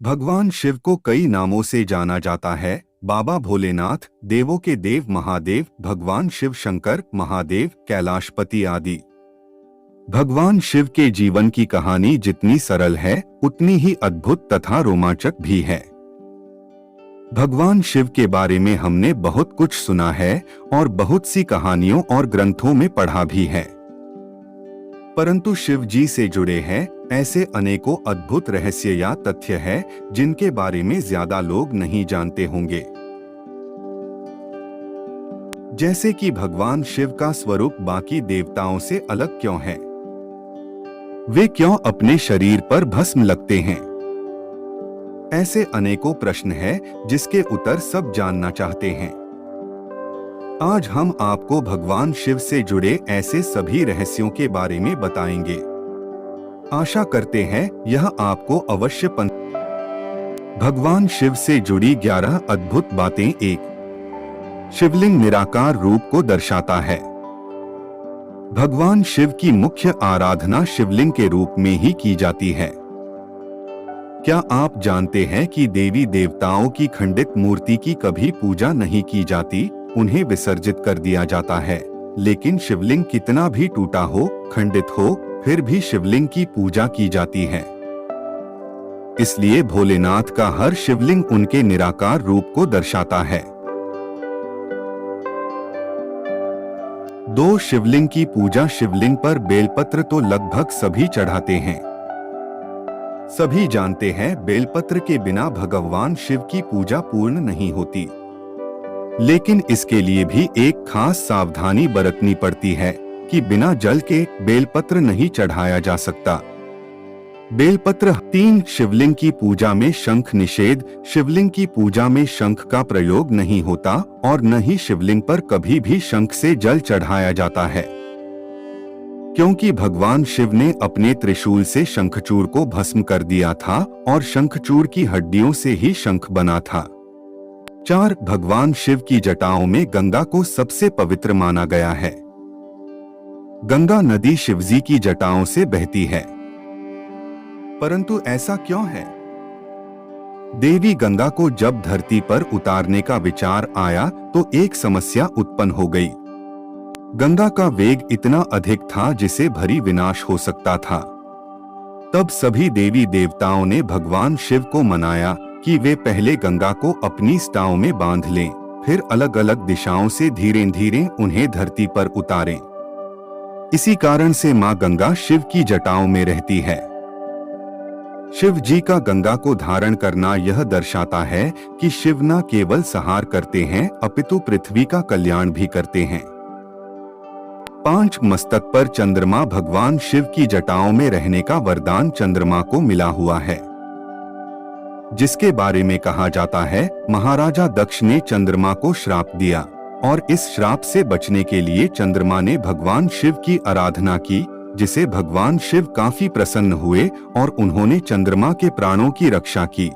भगवान शिव को कई नामों से जाना जाता है। बाबा भोलेनाथ, देवों के देव महादेव, भगवान शिव शंकर महादेव, कैलाशपति आदि। भगवान शिव के जीवन की कहानी जितनी सरल है उतनी ही अद्भुत तथा रोमांचक भी है। भगवान शिव के बारे में हमने बहुत कुछ सुना है और बहुत सी कहानियों और ग्रंथों में पढ़ा भी है, परंतु शिव जी से जुड़े हैं ऐसे अनेकों अद्भुत रहस्य या तथ्य है जिनके बारे में ज्यादा लोग नहीं जानते होंगे। जैसे कि भगवान शिव का स्वरूप बाकी देवताओं से अलग क्यों है, वे क्यों अपने शरीर पर भस्म लगते हैं। ऐसे अनेकों प्रश्न हैं जिसके उत्तर सब जानना चाहते हैं। आज हम आपको भगवान शिव से जुड़े ऐसे सभी रहस्यों के बारे में बताएंगे। आशा करते हैं यह आपको अवश्य भगवान शिव से जुड़ी 11 अद्भुत बातें। 1. शिवलिंग निराकार रूप को दर्शाता है। भगवान शिव की मुख्य आराधना शिवलिंग के रूप में ही की जाती है। क्या आप जानते हैं कि देवी देवताओं की खंडित मूर्ति की कभी पूजा नहीं की जाती, उन्हें विसर्जित कर दिया जाता है। लेकिन शिवलिंग कितना भी टूटा हो, खंडित हो, फिर भी शिवलिंग की पूजा की जाती है। इसलिए भोलेनाथ का हर शिवलिंग उनके निराकार रूप को दर्शाता है। 2. शिवलिंग की पूजा। शिवलिंग पर बेलपत्र तो लगभग सभी चढ़ाते हैं। सभी जानते हैं बेलपत्र के बिना भगवान शिव की पूजा पूर्ण नहीं होती, लेकिन इसके लिए भी एक खास सावधानी बरतनी पड़ती है कि बिना जल के बेलपत्र नहीं चढ़ाया जा सकता। बेलपत्र। 3. शिवलिंग की पूजा में शंख निषेध। शिवलिंग की पूजा में शंख का प्रयोग नहीं होता और न ही शिवलिंग पर कभी भी शंख से जल चढ़ाया जाता है, क्योंकि भगवान शिव ने अपने त्रिशूल से शंखचूर को भस्म कर दिया था और शंखचूर की हड्डियों से ही शंख बना था। 4. भगवान शिव की जटाओं में गंगा को सबसे पवित्र माना गया है। गंगा नदी शिवजी की जटाओं से बहती है, परंतु ऐसा क्यों है? देवी गंगा को जब धरती पर उतारने का विचार आया तो एक समस्या उत्पन्न हो गई। गंगा का वेग इतना अधिक था जिसे भरी विनाश हो सकता था। तब सभी देवी देवताओं ने भगवान शिव को मनाया कि वे पहले गंगा को अपनी स्टाओं में बांध लें, फिर अलग अलग दिशाओं से धीरे धीरे उन्हें धरती पर उतारें। इसी कारण से मां गंगा शिव की जटाओं में रहती है। शिव जी का गंगा को धारण करना यह दर्शाता है कि शिव न केवल संहार करते हैं अपितु पृथ्वी का कल्याण भी करते हैं। 5. मस्तक पर चंद्रमा। भगवान शिव की जटाओं में रहने का वरदान चंद्रमा को मिला हुआ है, जिसके बारे में कहा जाता है महाराजा दक्ष ने चंद्रमा को श्राप दिया और इस श्राप से बचने के लिए चंद्रमा ने भगवान शिव की आराधना की, जिसे भगवान शिव काफी प्रसन्न हुए और उन्होंने चंद्रमा के प्राणों की रक्षा की।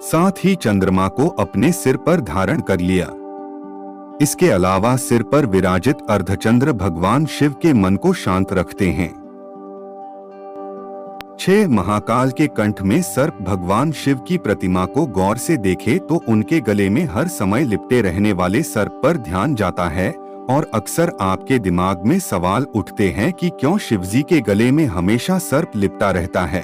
साथ ही चंद्रमा को अपने सिर पर धारण कर लिया। इसके अलावा सिर पर विराजित अर्धचंद्र भगवान शिव के मन को शांत रखते हैं। 6. महाकाल के कंठ में सर्प। भगवान शिव की प्रतिमा को गौर से देखे तो उनके गले में हर समय लिपटे रहने वाले सर्प पर ध्यान जाता है और अक्सर आपके दिमाग में सवाल उठते हैं कि क्यों शिवजी के गले में हमेशा सर्प लिपटा रहता है।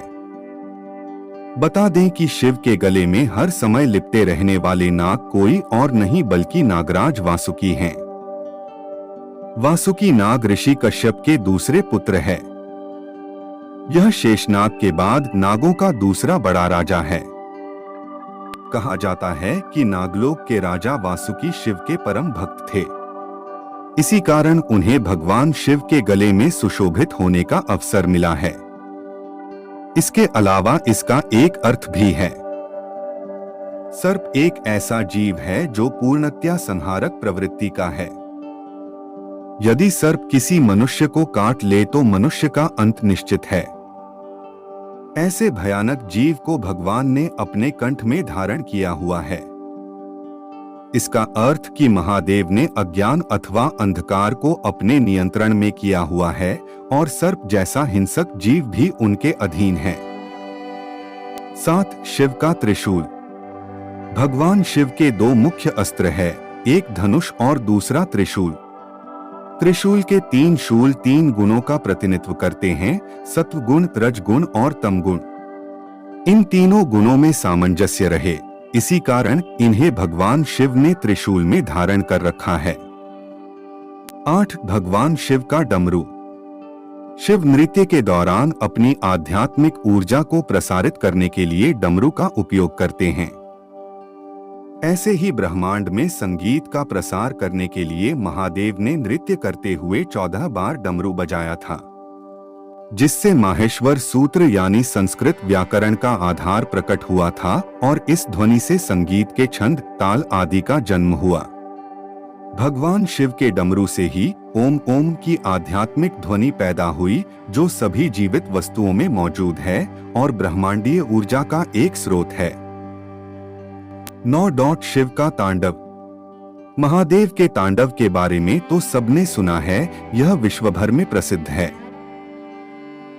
बता दें कि शिव के गले में हर समय लिपटे रहने वाले नाग कोई और नहीं बल्कि नागराज वासुकी हैं। वासुकी नाग ऋषि कश्यप के दूसरे पुत्र है। यह शेषनाग के बाद नागों का दूसरा बड़ा राजा है। कहा जाता है कि नागलोक के राजा वासुकी शिव के परम भक्त थे। इसी कारण उन्हें भगवान शिव के गले में सुशोभित होने का अवसर मिला है। इसके अलावा इसका एक अर्थ भी है। सर्प एक ऐसा जीव है जो पूर्णतया संहारक प्रवृत्ति का है। यदि सर्प किसी मनुष्य को काट ले तो मनुष्य का अंत निश्चित है। ऐसे भयानक जीव को भगवान ने अपने कंठ में धारण किया हुआ है। इसका अर्थ कि महादेव ने अज्ञान अथवा अंधकार को अपने नियंत्रण में किया हुआ है और सर्प जैसा हिंसक जीव भी उनके अधीन है। 7. शिव का त्रिशूल। भगवान शिव के दो मुख्य अस्त्र है, एक धनुष और दूसरा त्रिशूल। त्रिशूल के 3 शूल 3 गुणों का प्रतिनिधित्व करते हैं, सत्व गुण, रजगुण और तमगुण। इन तीनों गुणों में सामंजस्य रहे, इसी कारण इन्हें भगवान शिव ने त्रिशूल में धारण कर रखा है। 8. भगवान शिव का डमरू। शिव नृत्य के दौरान अपनी आध्यात्मिक ऊर्जा को प्रसारित करने के लिए डमरू का उपयोग करते हैं। ऐसे ही ब्रह्मांड में संगीत का प्रसार करने के लिए महादेव ने नृत्य करते हुए 14 बार डमरू बजाया था, जिससे माहेश्वर सूत्र यानी संस्कृत व्याकरण का आधार प्रकट हुआ था और इस ध्वनि से संगीत के छंद, ताल आदि का जन्म हुआ। भगवान शिव के डमरू से ही ओम ओम की आध्यात्मिक ध्वनि पैदा हुई, जो सभी जीवित वस्तुओं में मौजूद है और ब्रह्मांडीय ऊर्जा का एक स्रोत है। 9. शिव का तांडव। महादेव के तांडव के बारे में तो सबने सुना है, यह विश्व भर में प्रसिद्ध है।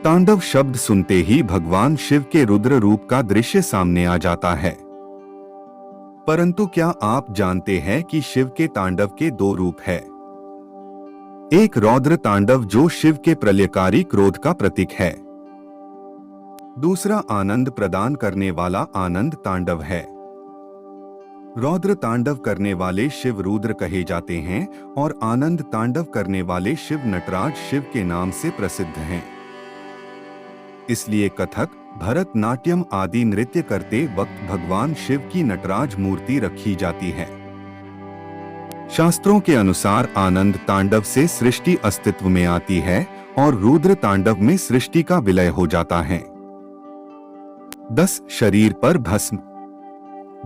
तांडव शब्द सुनते ही भगवान शिव के रुद्र रूप का दृश्य सामने आ जाता है। परंतु क्या आप जानते हैं कि शिव के तांडव के 2 रूप है। एक रौद्र तांडव जो शिव के प्रलयकारी क्रोध का प्रतीक है। दूसरा आनंद प्रदान करने वाला आनंद तांडव है। रौद्र तांडव करने वाले शिव रुद्र कहे जाते हैं और आनंद तांडव करने वाले शिव नटराज शिव के नाम से प्रसिद्ध हैं। इसलिए कथक, भरतनाट्यम आदि नृत्य करते वक्त भगवान शिव की नटराज मूर्ति रखी जाती है। शास्त्रों के अनुसार आनंद तांडव से सृष्टि अस्तित्व में आती है और रुद्र तांडव में सृष्टि का विलय हो जाता है। 10. शरीर पर भस्म।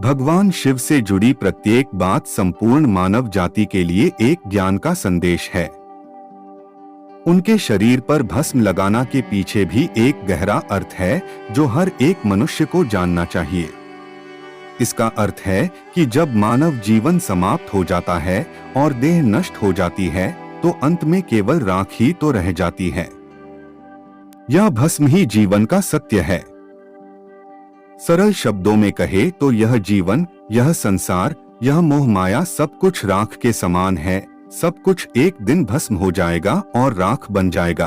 भगवान शिव से जुड़ी प्रत्येक बात संपूर्ण मानव जाति के लिए एक ज्ञान का संदेश है। उनके शरीर पर भस्म लगाना के पीछे भी एक गहरा अर्थ है, जो हर एक मनुष्य को जानना चाहिए। इसका अर्थ है कि जब मानव जीवन समाप्त हो जाता है और देह नष्ट हो जाती है, तो अंत में केवल राख ही तो रह जाती है। यह भस्म ही जीवन का सत्य है। सरल शब्दों में कहे तो यह जीवन, यह संसार, यह मोह माया सब कुछ राख के समान है। सब कुछ एक दिन भस्म हो जाएगा और राख बन जाएगा।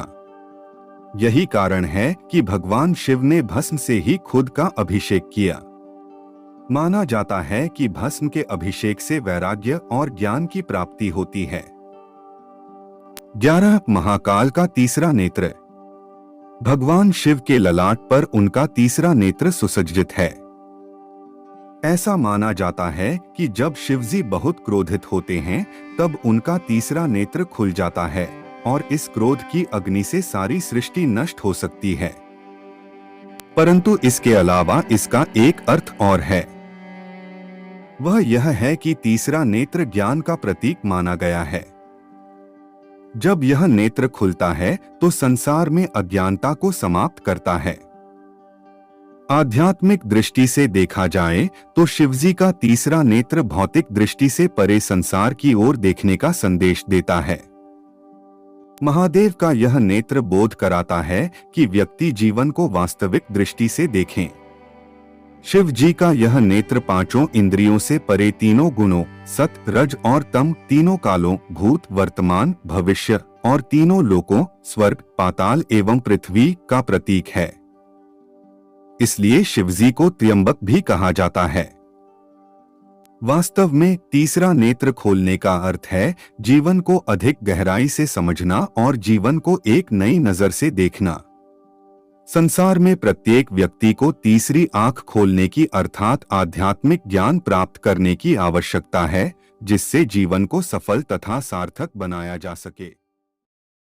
यही कारण है कि भगवान शिव ने भस्म से ही खुद का अभिषेक किया। माना जाता है कि भस्म के अभिषेक से वैराग्य और ज्ञान की प्राप्ति होती है। 11. महाकाल का तीसरा नेत्र। भगवान शिव के ललाट पर उनका तीसरा नेत्र सुसज्जित है। ऐसा माना जाता है कि जब शिवजी बहुत क्रोधित होते हैं, तब उनका तीसरा नेत्र खुल जाता है और इस क्रोध की अग्नि से सारी सृष्टि नष्ट हो सकती है। परंतु इसके अलावा इसका एक अर्थ और है। वह यह है कि तीसरा नेत्र ज्ञान का प्रतीक माना गया है। जब यह नेत्र खुलता है तो संसार में अज्ञानता को समाप्त करता है। आध्यात्मिक दृष्टि से देखा जाए तो शिवजी का तीसरा नेत्र भौतिक दृष्टि से परे संसार की ओर देखने का संदेश देता है। महादेव का यह नेत्र बोध कराता है कि व्यक्ति जीवन को वास्तविक दृष्टि से देखें। शिव जी का यह नेत्र 5 इंद्रियों से परे तीनों गुणों, सत, रज और तम, तीनों कालों, भूत, वर्तमान, भविष्य और तीनों लोकों, स्वर्ग, पाताल एवं पृथ्वी का प्रतीक है। इसलिए शिवजी को त्र्यंबक भी कहा जाता है। वास्तव में तीसरा नेत्र खोलने का अर्थ है जीवन को अधिक गहराई से समझना और जीवन को एक नई नजर से देखना। संसार में प्रत्येक व्यक्ति को तीसरी आंख खोलने की अर्थात आध्यात्मिक ज्ञान प्राप्त करने की आवश्यकता है, जिससे जीवन को सफल तथा सार्थक बनाया जा सके।